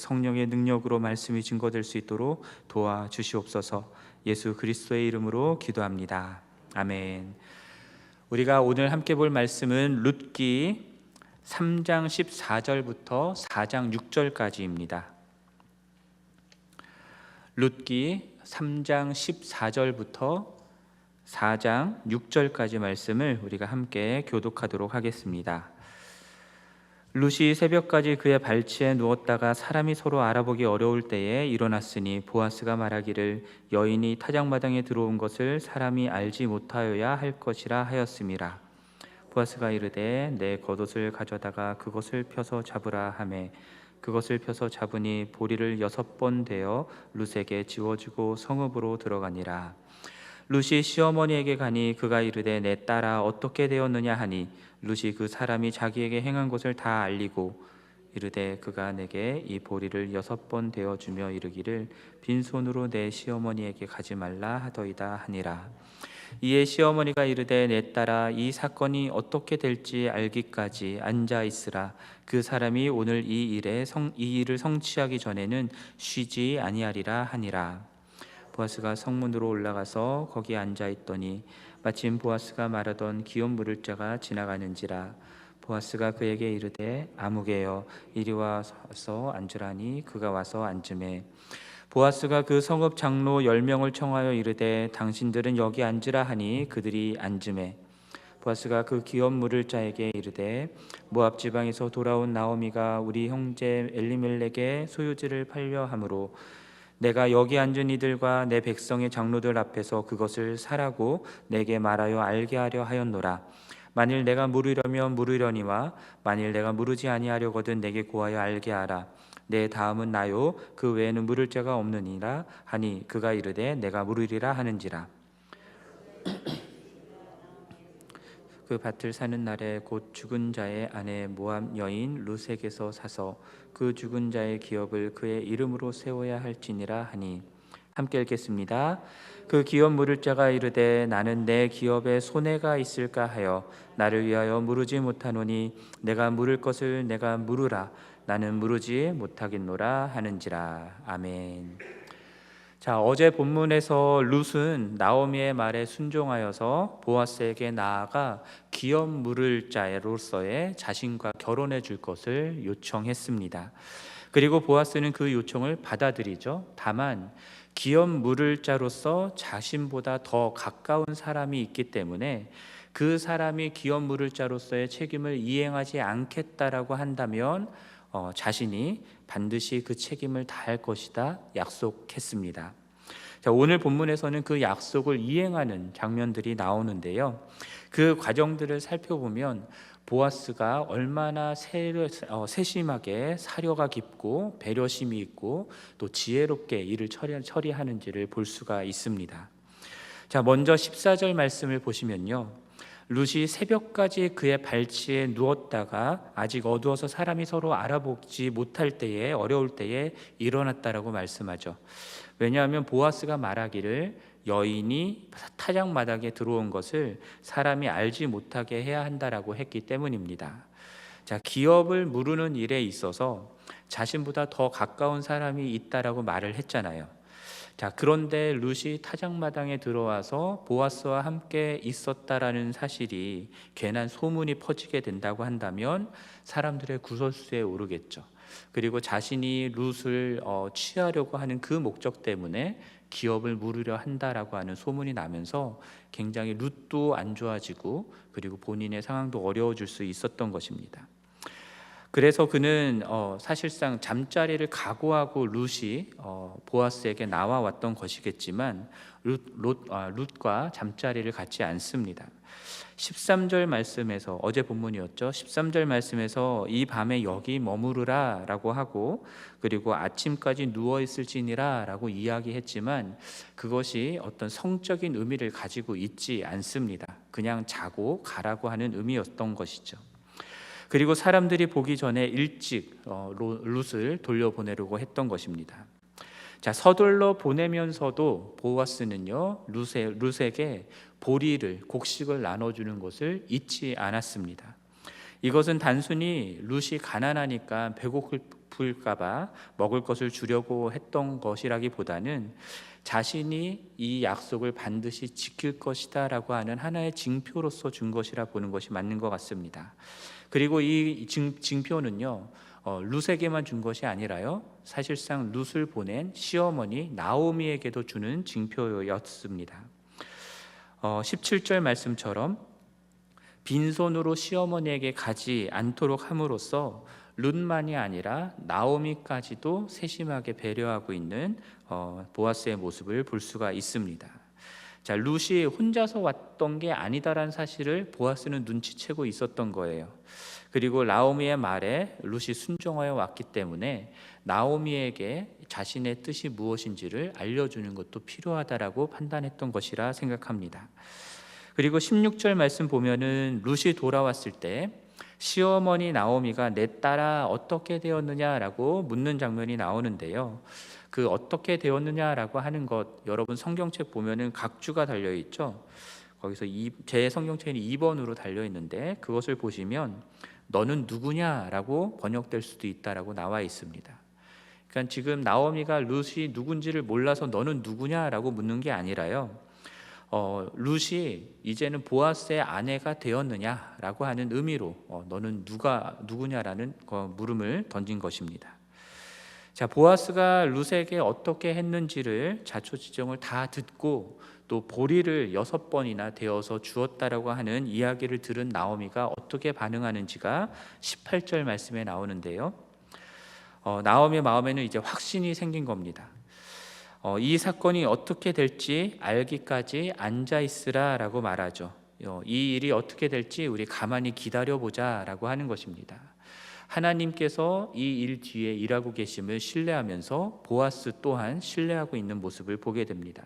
성령의 능력으로 말씀이 증거될 수 있도록 도와주시옵소서. 예수 그리스도의 이름으로 기도합니다. 아멘. 우리가 오늘 함께 볼 말씀은 룻기 3장 14절부터 4장 6절까지입니다. 룻기 3장 14절부터 4장 6절까지 말씀을 우리가 함께 교독하도록 하겠습니다. 룻이 새벽까지 그의 발치에 누웠다가 사람이 서로 알아보기 어려울 때에 일어났으니 보아스가 말하기를 여인이 타작마당에 들어온 것을 사람이 알지 못하여야 할 것이라 하였음이라. 보아스가 이르되 내 겉옷을 가져다가 그것을 펴서 잡으라 하매 그것을 펴서 잡으니 보리를 6번 대어 룻에게 지워주고 성읍으로 들어가니라. 룻이 시어머니에게 가니 그가 이르되 내 딸아 어떻게 되었느냐 하니 룻이 그 사람이 자기에게 행한 것을 다 알리고 이르되 그가 내게 이 보리를 6번 대어주며 이르기를 빈손으로 내 시어머니에게 가지 말라 하더이다 하니라. 이에 시어머니가 이르되 내 딸아 이 사건이 어떻게 될지 알기까지 앉아 있으라. 그 사람이 오늘 이 일을 성취하기 전에는 쉬지 아니하리라 하니라. 보아스가 성문으로 올라가서 거기 앉아 있더니 마침 보아스가 말하던 기업 물을 자가 지나가는지라. 보아스가 그에게 이르되 아무개여 이리 와서 앉으라니 그가 와서 앉으매 보아스가 그 성읍 장로 10명을 청하여 이르되 당신들은 여기 앉으라 하니 그들이 앉으매 보아스가 그 기업 물을 자에게 이르되 모압 지방에서 돌아온 나오미가 우리 형제 엘리멜렉의 소유지를 팔려 함으로 내가 여기 앉은 이들과 내 백성의 장로들 앞에서 그것을 사라고 내게 말하여 알게 하려 하였노라. 만일 내가 물으려면 물으려니와 만일 내가 물으지 아니하려거든 내게 구하여 알게 하라. 내 다음은 나요 그 외에는 물을 자가 없느니라 하니 그가 이르되 내가 물으리라 하는지라. 그 밭을 사는 날에 곧 죽은 자의 아내 모압 여인 룻에게서 사서 그 죽은 자의 기업을 그의 이름으로 세워야 할지니라 하니. 함께 읽겠습니다. 그 기업 물을 자가 이르되 나는 내 기업에 손해가 있을까 하여 나를 위하여 물으지 못하노니 내가 물을 것을 내가 물으라. 나는 물으지 못하겠노라 하는지라. 아멘. 자, 어제 본문에서 룻은 나오미의 말에 순종하여서 보아스에게 나아가 기업 물을 자로서의 자신과 결혼해 줄 것을 요청했습니다. 그리고 보아스는 그 요청을 받아들이죠. 다만 기업 물을 자로서 자신보다 더 가까운 사람이 있기 때문에 그 사람이 기업 물을 자로서의 책임을 이행하지 않겠다라고 한다면 자신이 반드시 그 책임을 다할 것이다 약속했습니다. 자, 오늘 본문에서는 그 약속을 이행하는 장면들이 나오는데요. 그 과정들을 살펴보면 보아스가 얼마나 세심하게 사려가 깊고 배려심이 있고 또 지혜롭게 일을 처리하는지를 볼 수가 있습니다. 자, 먼저 14절 말씀을 보시면요. 룻이 새벽까지 그의 발치에 누웠다가 아직 어두워서 사람이 서로 알아보지 못할 때에 어려울 때에 일어났다라고 말씀하죠. 왜냐하면 보아스가 말하기를 여인이 타작마당에 들어온 것을 사람이 알지 못하게 해야 한다라고 했기 때문입니다. 자, 기업을 물으는 일에 있어서 자신보다 더 가까운 사람이 있다라고 말을 했잖아요. 자, 그런데 룻이 타작마당에 들어와서 보아스와 함께 있었다라는 사실이 괜한 소문이 퍼지게 된다고 한다면 사람들의 구설수에 오르겠죠. 그리고 자신이 룻을 취하려고 하는 그 목적 때문에 기업을 물으려 한다라고 하는 소문이 나면서 굉장히 룻도 안 좋아지고 그리고 본인의 상황도 어려워질 수 있었던 것입니다. 그래서 그는 사실상 잠자리를 각오하고 룻이 보아스에게 나와왔던 것이겠지만 룻과 잠자리를 갖지 않습니다. 13절 말씀에서 어제 본문이었죠. 13절 말씀에서 이 밤에 여기 머무르라 라고 하고 그리고 아침까지 누워있을지니라 라고 이야기했지만 그것이 어떤 성적인 의미를 가지고 있지 않습니다. 그냥 자고 가라고 하는 의미였던 것이죠. 그리고 사람들이 보기 전에 일찍 룻을 돌려보내려고 했던 것입니다. 자, 서둘러 보내면서도 보아스는요 룻에게 보리를 곡식을 나눠주는 것을 잊지 않았습니다. 이것은 단순히 룻이 가난하니까 굶을까봐 먹을 것을 주려고 했던 것이라기보다는 자신이 이 약속을 반드시 지킬 것이다라고 하는 하나의 징표로서 준 것이라 보는 것이 맞는 것 같습니다. 그리고 이 징표는요, 룻에게만 준 것이 아니라요, 사실상 룻을 보낸 시어머니 나오미에게도 주는 징표였습니다. 17절 말씀처럼 빈손으로 시어머니에게 가지 않도록 함으로써 룻만이 아니라 나오미까지도 세심하게 배려하고 있는 보아스의 모습을 볼 수가 있습니다. 자, 룻이 혼자서 왔던 게 아니다라는 사실을 보아스는 눈치채고 있었던 거예요. 그리고 나오미의 말에 룻이 순종하여 왔기 때문에 나오미에게 자신의 뜻이 무엇인지를 알려주는 것도 필요하다라고 판단했던 것이라 생각합니다. 그리고 16절 말씀 보면은 룻이 돌아왔을 때 시어머니 나오미가 내 딸아 어떻게 되었느냐라고 묻는 장면이 나오는데요. 그 어떻게 되었느냐라고 하는 것, 여러분 성경책 보면은 각주가 달려 있죠. 거기서 제 성경책은 2번으로 달려 있는데 그것을 보시면 너는 누구냐라고 번역될 수도 있다라고 나와 있습니다. 그러니까 지금 나오미가 룻이 누군지를 몰라서 너는 누구냐라고 묻는 게 아니라요, 룻이 이제는 보아스의 아내가 되었느냐라고 하는 의미로 너는 누구냐라는 물음을 던진 것입니다. 자, 보아스가 룻에게 어떻게 했는지를 자초지종을 다 듣고 또 보리를 6번이나 되어서 주었다라고 하는 이야기를 들은 나오미가 어떻게 반응하는지가 18절 말씀에 나오는데요. 나오미의 마음에는 이제 확신이 생긴 겁니다. 이 사건이 어떻게 될지 알기까지 앉아 있으라라고 말하죠. 이 일이 어떻게 될지 우리 가만히 기다려보자라고 하는 것입니다. 하나님께서 이 일 뒤에 일하고 계심을 신뢰하면서 보아스 또한 신뢰하고 있는 모습을 보게 됩니다.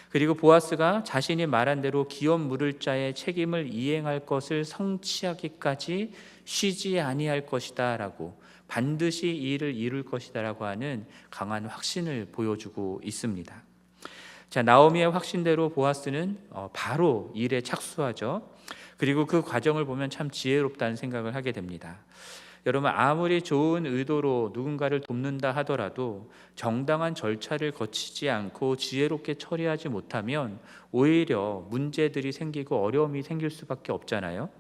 그리고 보아스가 자신이 말한 대로 기업 물을 자의 책임을 이행할 것을 성취하기까지 쉬지 아니할 것이다라고, 반드시 이 일을 이룰 것이다라고 하는 강한 확신을 보여주고 있습니다. 자, 나오미의 확신대로 보아스는 바로 일에 착수하죠. 그리고 그 과정을 보면 참 지혜롭다는 생각을 하게 됩니다. 여러분, 아무리 좋은 의도로 누군가를 돕는다 하더라도 정당한 절차를 거치지 않고 지혜롭게 처리하지 못하면 오히려 문제들이 생기고 어려움이 생길 수밖에 없잖아요.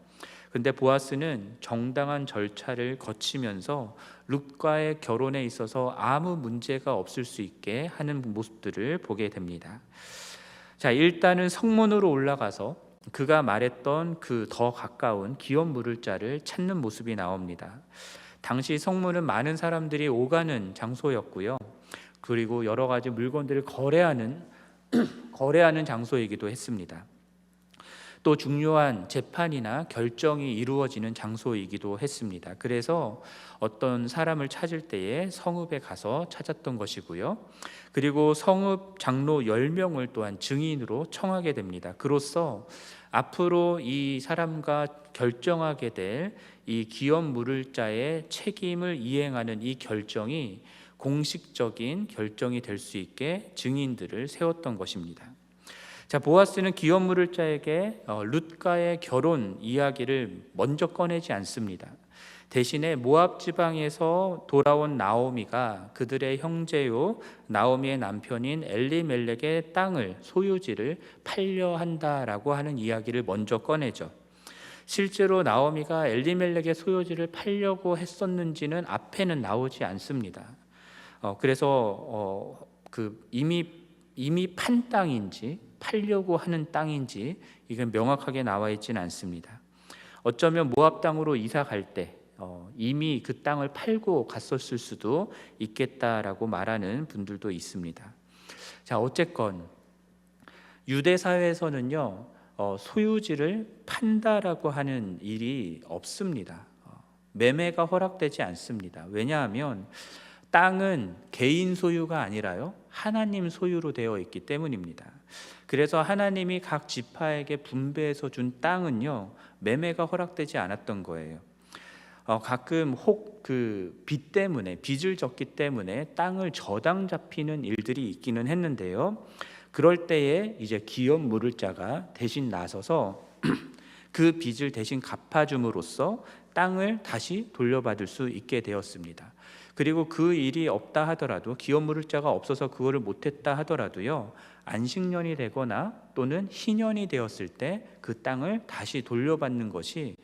근데 보아스는 정당한 절차를 거치면서 룻과의 결혼에 있어서 아무 문제가 없을 수 있게 하는 모습들을 보게 됩니다. 자, 일단은 성문으로 올라가서 그가 말했던 그 더 가까운 기업 물을 자를 찾는 모습이 나옵니다. 당시 성문은 많은 사람들이 오가는 장소였고요. 그리고 여러 가지 물건들을 거래하는 장소이기도 했습니다. 또 중요한 재판이나 결정이 이루어지는 장소이기도 했습니다. 그래서 어떤 사람을 찾을 때에 성읍에 가서 찾았던 것이고요. 그리고 성읍 장로 10명을 또한 증인으로 청하게 됩니다. 그로써 앞으로 이 사람과 결정하게 될 이 기업 물을 자의 책임을 이행하는 이 결정이 공식적인 결정이 될 수 있게 증인들을 세웠던 것입니다. 자, 보아스는 기업 물을 자에게 룻과의 결혼 이야기를 먼저 꺼내지 않습니다. 대신에 모압 지방에서 돌아온 나오미가 그들의 형제요 나오미의 남편인 엘리멜렉의 땅을, 소유지를 팔려 한다라고 하는 이야기를 먼저 꺼내죠. 실제로 나오미가 엘리멜렉의 소유지를 팔려고 했었는지는 앞에는 나오지 않습니다. 그래서 이미 판 땅인지 팔려고 하는 땅인지 이건 명확하게 나와 있지는 않습니다. 어쩌면 모압 땅으로 이사 갈 때 이미 그 땅을 팔고 갔었을 수도 있겠다라고 말하는 분들도 있습니다. 자, 어쨌건 유대 사회에서는요, 소유지를 판다라고 하는 일이 없습니다. 매매가 허락되지 않습니다. 왜냐하면 땅은 개인 소유가 아니라요, 하나님 소유로 되어 있기 때문입니다. 그래서 하나님이 각 지파에게 분배해서 준 땅은요, 매매가 허락되지 않았던 거예요. 가끔 혹 그 빚을 졌기 때문에 땅을 저당 잡히는 일들이 있기는 했는데요. 그럴 때에 이제 기업 물을 자가 대신 나서서 그 빚을 대신 갚아줌으로써 땅을 다시 돌려받을 수 있게 되었습니다. 그리고 그 일이 없다 하더라도, 기업 물을 자가 없어서 그거를 못했다 하더라도요, 안식년이 되거나 또는 희년이 되었을 때 그 땅을 다시 돌려받는 것이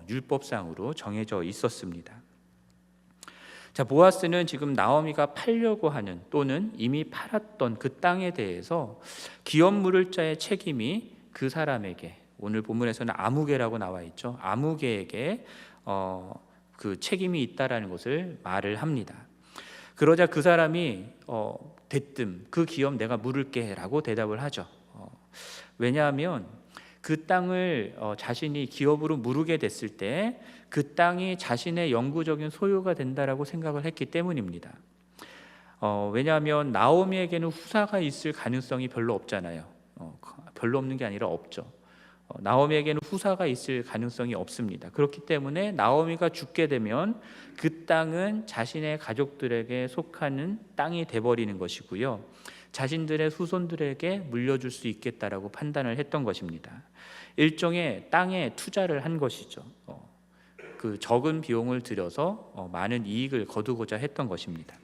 율법상으로 정해져 있었습니다. 자, 보아스는 지금 나오미가 팔려고 하는 또는 이미 팔았던 그 땅에 대해서 기업 물을 자의 책임이 그 사람에게, 오늘 본문에서는 아무개라고 나와 있죠. 아무개에게 그 책임이 있다라는 것을 말을 합니다. 그러자 그 사람이 대뜸 그 기업 내가 물을게라고 대답을 하죠. 왜냐하면 그 땅을 자신이 기업으로 물게 됐을 때 그 땅이 자신의 영구적인 소유가 된다라고 생각을 했기 때문입니다. 왜냐하면 나오미에게는 후사가 있을 가능성이 별로 없잖아요. 별로 없는 게 아니라 없죠. 나오미에게는 후사가 있을 가능성이 없습니다. 그렇기 때문에 나오미가 죽게 되면 그 땅은 자신의 가족들에게 속하는 땅이 돼버리는 것이고요, 자신들의 후손들에게 물려줄 수 있겠다라고 판단을 했던 것입니다. 일종의 땅에 투자를 한 것이죠. 그 적은 비용을 들여서 많은 이익을 거두고자 했던 것입니다.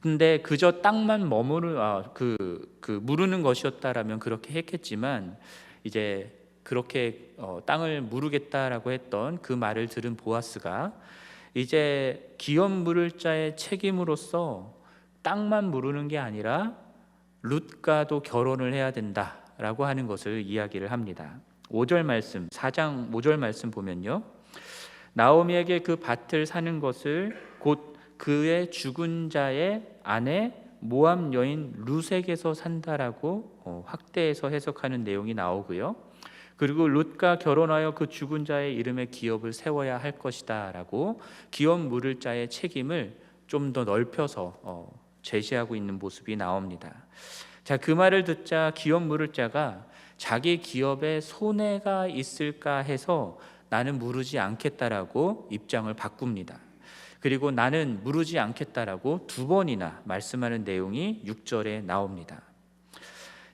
근데 그저 땅만 무르는 것이었다라면 그렇게 했겠지만, 이제 그렇게 땅을 무르겠다라고 했던 그 말을 들은 보아스가 이제 기업 물을 자의 책임으로서 땅만 무르는 게 아니라 룻과도 결혼을 해야 된다라고 하는 것을 이야기를 합니다. 5절 말씀, 4장 5절 말씀 보면요, 나오미에게 그 밭을 사는 것을 곧 그의 죽은 자의 아내 모압 여인 룻에게서 산다라고 확대해서 해석하는 내용이 나오고요, 그리고 룻과 결혼하여 그 죽은 자의 이름에 기업을 세워야 할 것이다 라고 기업 물을 자의 책임을 좀 더 넓혀서 제시하고 있는 모습이 나옵니다. 자, 그 말을 듣자 기업 물을 자가 자기 기업에 손해가 있을까 해서 나는 무르지 않겠다라고 입장을 바꿉니다. 그리고 나는 무르지 않겠다라고 2번이나 말씀하는 내용이 6절에 나옵니다.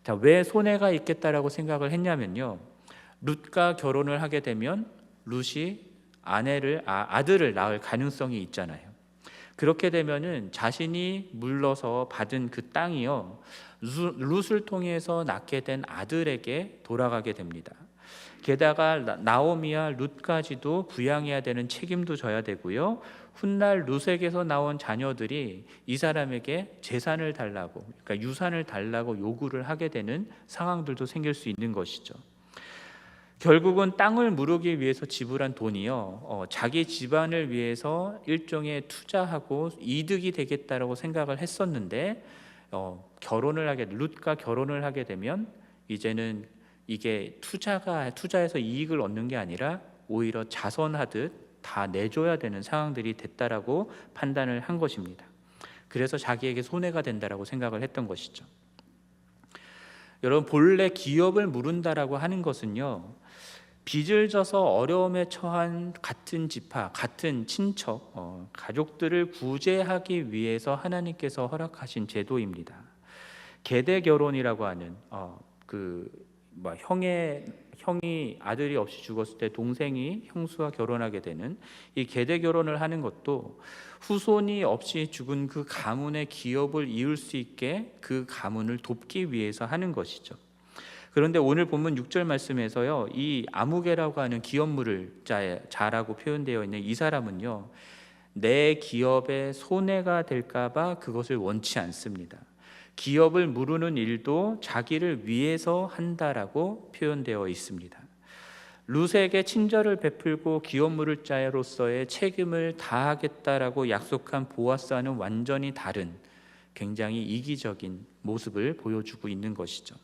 자, 왜 손해가 있겠다라고 생각을 했냐면요, 룻과 결혼을 하게 되면 룻이 아들을 낳을 가능성이 있잖아요. 그렇게 되면은 자신이 물러서 받은 그 땅이요, 룻을 통해서 낳게 된 아들에게 돌아가게 됩니다. 게다가 나오미와 룻까지도 부양해야 되는 책임도 져야 되고요, 훗날 룻에게서 나온 자녀들이 이 사람에게 재산을 달라고, 그러니까 유산을 달라고 요구를 하게 되는 상황들도 생길 수 있는 것이죠. 결국은 땅을 무르기 위해서 지불한 돈이요, 자기 집안을 위해서 일종의 투자하고 이득이 되겠다라고 생각을 했었는데, 룻과 결혼을 하게 되면 이제는 이게 투자해서 이익을 얻는 게 아니라 오히려 자선하듯 다 내줘야 되는 상황들이 됐다라고 판단을 한 것입니다. 그래서 자기에게 손해가 된다라고 생각을 했던 것이죠. 여러분, 본래 기업을 무른다라고 하는 것은요, 빚을 져서 어려움에 처한 같은 지파, 같은 친척, 가족들을 구제하기 위해서 하나님께서 허락하신 제도입니다. 계대 결혼이라고 하는 형이 아들이 없이 죽었을 때 동생이 형수와 결혼하게 되는 이 계대 결혼을 하는 것도 후손이 없이 죽은 그 가문의 기업을 이을 수 있게 그 가문을 돕기 위해서 하는 것이죠. 그런데 오늘 본문 6절 말씀에서요, 이 아무개라고 하는 기업 물을 자라고 표현되어 있는 이 사람은요, 내 기업에 손해가 될까 봐 그것을 원치 않습니다. 기업을 무르는 일도 자기를 위해서 한다라고 표현되어 있습니다. 룻에게 친절을 베풀고 기업 물을 자로서의 책임을 다하겠다라고 약속한 보아스와는 완전히 다른 굉장히 이기적인 모습을 보여주고 있는 것이죠.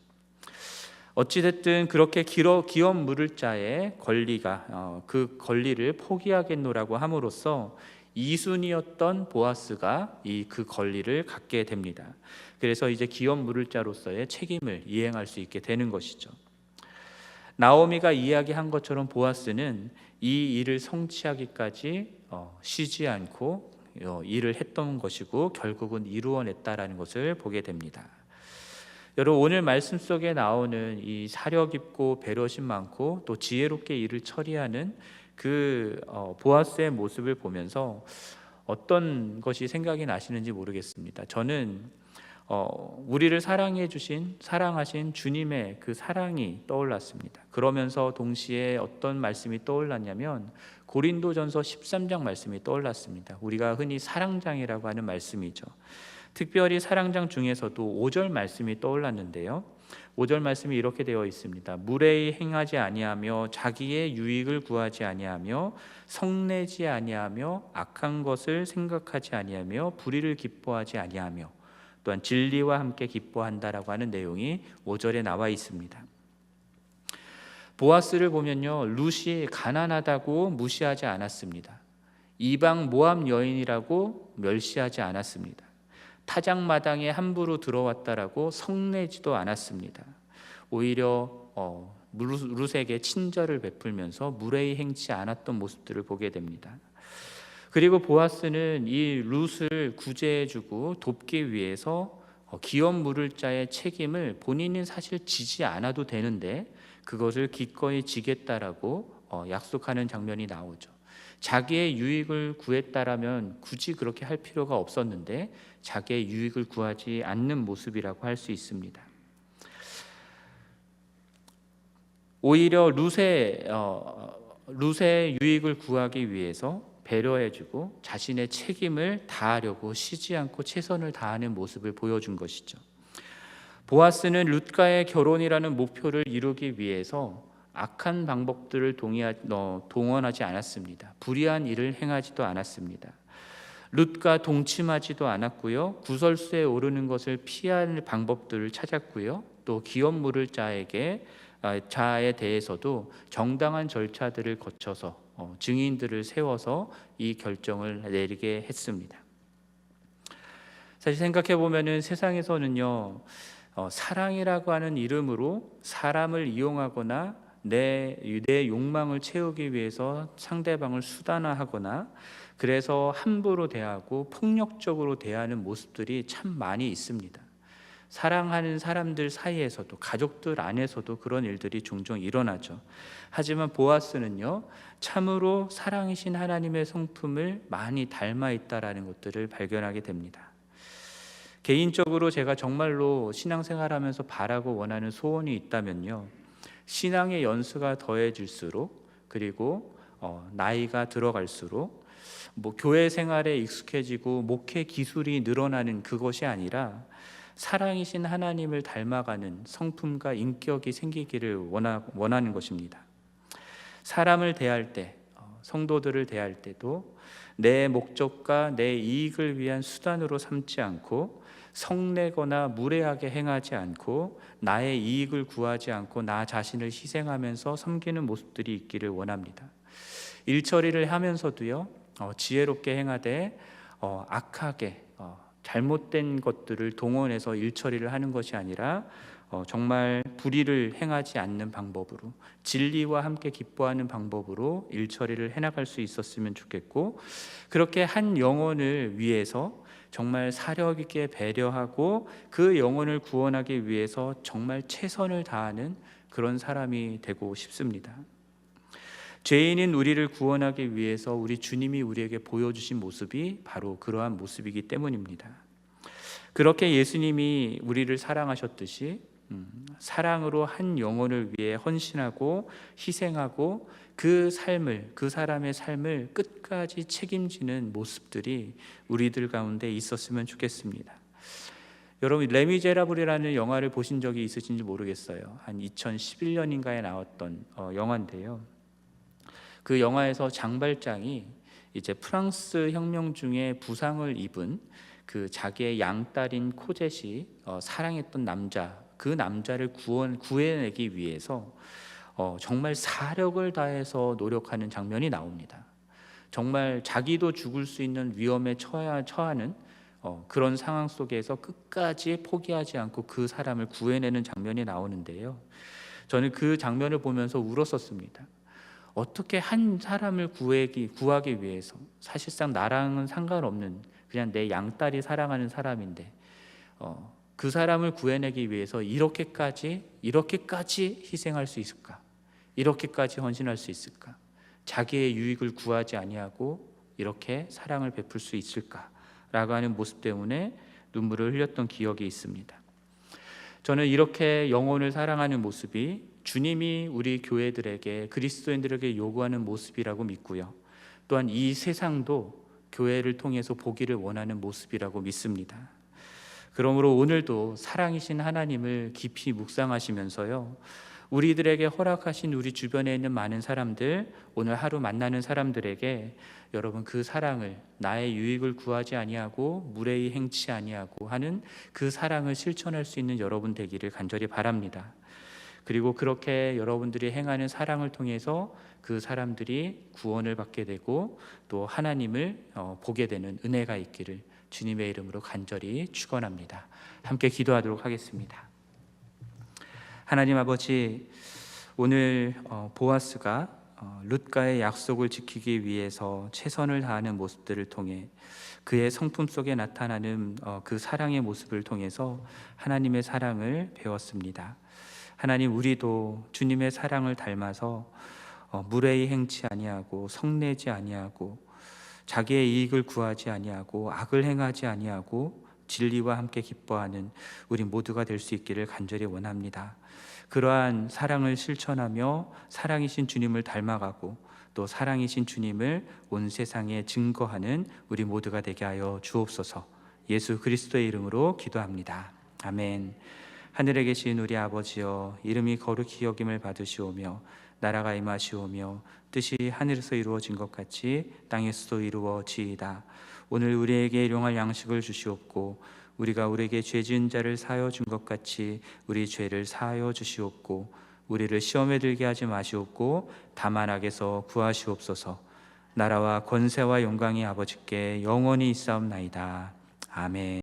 어찌됐든 그렇게 기업 물을 자의 권리가 그 권리를 포기하겠노라고 함으로써 이순이었던 보아스가 그 권리를 갖게 됩니다. 그래서 이제 기업 물을 자로서의 책임을 이행할 수 있게 되는 것이죠. 나오미가 이야기한 것처럼 보아스는 이 일을 성취하기까지 쉬지 않고 일을 했던 것이고 결국은 이루어냈다라는 것을 보게 됩니다. 여러분, 오늘 말씀 속에 나오는 이 사려 깊고 배려심 많고 또 지혜롭게 일을 처리하는 그 보아스의 모습을 보면서 어떤 것이 생각이 나시는지 모르겠습니다. 저는 우리를 사랑하신 주님의 그 사랑이 떠올랐습니다. 그러면서 동시에 어떤 말씀이 떠올랐냐면 고린도전서 13장 말씀이 떠올랐습니다. 우리가 흔히 사랑장이라고 하는 말씀이죠. 특별히 사랑장 중에서도 5절 말씀이 떠올랐는데요. 5절 말씀이 이렇게 되어 있습니다. 무례히 행하지 아니하며 자기의 유익을 구하지 아니하며 성내지 아니하며 악한 것을 생각하지 아니하며 불의를 기뻐하지 아니하며 또한 진리와 함께 기뻐한다라고 하는 내용이 5절에 나와 있습니다. 보아스를 보면요, 룻이 가난하다고 무시하지 않았습니다. 이방 모압 여인이라고 멸시하지 않았습니다. 타작마당에 함부로 들어왔다라고 성내지도 않았습니다. 오히려 룻에게 친절을 베풀면서 무례히 행치 않았던 모습들을 보게 됩니다. 그리고 보아스는 이 룻을 구제해주고 돕기 위해서 기업 물을 자의 책임을 본인은 사실 지지 않아도 되는데 그것을 기꺼이 지겠다라고 약속하는 장면이 나오죠. 자기의 유익을 구했다라면 굳이 그렇게 할 필요가 없었는데 자기의 유익을 구하지 않는 모습이라고 할 수 있습니다. 오히려 룻의 유익을 구하기 위해서 배려해주고 자신의 책임을 다하려고 쉬지 않고 최선을 다하는 모습을 보여준 것이죠. 보아스는 룻과의 결혼이라는 목표를 이루기 위해서 악한 방법들을 동원하지 않았습니다. 불의한 일을 행하지도 않았습니다. 룻과 동침하지도 않았고요. 구설수에 오르는 것을 피할 방법들을 찾았고요. 또 기업 물을 자에 대해서도 정당한 절차들을 거쳐서 증인들을 세워서 이 결정을 내리게 했습니다. 사실 생각해 보면은 세상에서는요, 사랑이라고 하는 이름으로 사람을 이용하거나 내 욕망을 채우기 위해서 상대방을 수단화하거나 그래서 함부로 대하고 폭력적으로 대하는 모습들이 참 많이 있습니다. 사랑하는 사람들 사이에서도 가족들 안에서도 그런 일들이 종종 일어나죠. 하지만 보아스는요, 참으로 사랑이신 하나님의 성품을 많이 닮아 있다라는 것들을 발견하게 됩니다. 개인적으로 제가 정말로 신앙생활하면서 바라고 원하는 소원이 있다면요, 신앙의 연수가 더해질수록 그리고 나이가 들어갈수록 교회 생활에 익숙해지고 목회 기술이 늘어나는 그것이 아니라 사랑이신 하나님을 닮아가는 성품과 인격이 생기기를 원하는 것입니다. 사람을 대할 때, 성도들을 대할 때도 내 목적과 내 이익을 위한 수단으로 삼지 않고 성내거나 무례하게 행하지 않고 나의 이익을 구하지 않고 나 자신을 희생하면서 섬기는 모습들이 있기를 원합니다. 일처리를 하면서도요, 지혜롭게 행하되 악하게 잘못된 것들을 동원해서 일처리를 하는 것이 아니라 정말 불의를 행하지 않는 방법으로 진리와 함께 기뻐하는 방법으로 일처리를 해나갈 수 있었으면 좋겠고, 그렇게 한 영혼을 위해서 정말 사력 있게 배려하고 그 영혼을 구원하기 위해서 정말 최선을 다하는 그런 사람이 되고 싶습니다. 죄인인 우리를 구원하기 위해서 우리 주님이 우리에게 보여주신 모습이 바로 그러한 모습이기 때문입니다. 그렇게 예수님이 우리를 사랑하셨듯이 사랑으로 한 영혼을 위해 헌신하고 희생하고 그 사람의 삶을 끝까지 책임지는 모습들이 우리들 가운데 있었으면 좋겠습니다. 여러분, 레미제라블이라는 영화를 보신 적이 있으신지 모르겠어요. 한 2011년인가에 나왔던 영화인데요. 그 영화에서 장발장이 이제 프랑스 혁명 중에 부상을 입은 그 자기의 양딸인 코젯이 사랑했던 남자, 그 남자를 구해내기 위해서 정말 사력을 다해서 노력하는 장면이 나옵니다. 정말 자기도 죽을 수 있는 위험에 처하는 그런 상황 속에서 끝까지 포기하지 않고 그 사람을 구해내는 장면이 나오는데요. 저는 그 장면을 보면서 울었었습니다. 어떻게 한 사람을 구하기 위해서, 사실상 나랑은 상관없는 그냥 내 양딸이 사랑하는 사람인데 그 사람을 구해내기 위해서 이렇게까지 희생할 수 있을까? 이렇게까지 헌신할 수 있을까? 자기의 유익을 구하지 아니하고 이렇게 사랑을 베풀 수 있을까라고 하는 모습 때문에 눈물을 흘렸던 기억이 있습니다. 저는 이렇게 영혼을 사랑하는 모습이 주님이 우리 교회들에게, 그리스도인들에게 요구하는 모습이라고 믿고요. 또한 이 세상도 교회를 통해서 보기를 원하는 모습이라고 믿습니다. 그러므로 오늘도 사랑이신 하나님을 깊이 묵상하시면서요, 우리들에게 허락하신 우리 주변에 있는 많은 사람들, 오늘 하루 만나는 사람들에게 여러분 그 사랑을, 나의 유익을 구하지 아니하고 무례히 행치 아니하고 하는 그 사랑을 실천할 수 있는 여러분 되기를 간절히 바랍니다. 그리고 그렇게 여러분들이 행하는 사랑을 통해서 그 사람들이 구원을 받게 되고 또 하나님을 보게 되는 은혜가 있기를 주님의 이름으로 간절히 축원합니다. 함께 기도하도록 하겠습니다. 하나님 아버지, 오늘 보아스가 룻과의 약속을 지키기 위해서 최선을 다하는 모습들을 통해 그의 성품 속에 나타나는 그 사랑의 모습을 통해서 하나님의 사랑을 배웠습니다. 하나님, 우리도 주님의 사랑을 닮아서 무례히 행치 아니하고 성내지 아니하고 자기의 이익을 구하지 아니하고 악을 행하지 아니하고 진리와 함께 기뻐하는 우리 모두가 될 수 있기를 간절히 원합니다. 그러한 사랑을 실천하며 사랑이신 주님을 닮아가고 또 사랑이신 주님을 온 세상에 증거하는 우리 모두가 되게 하여 주옵소서. 예수 그리스도의 이름으로 기도합니다. 아멘. 하늘에 계신 우리 아버지여, 이름이 거룩히 여김을 받으시오며 나라가 임하시오며 뜻이 하늘에서 이루어진 것 같이 땅에서도 이루어지이다. 오늘 우리에게 일용할 양식을 주시옵고 우리가 우리에게 죄 지은 자를 사하여 준 것 같이 우리 죄를 사하여 주시옵고 우리를 시험에 들게 하지 마시옵고 다만 악에서 구하시옵소서. 나라와 권세와 영광이 아버지께 영원히 있사옵나이다. 아멘.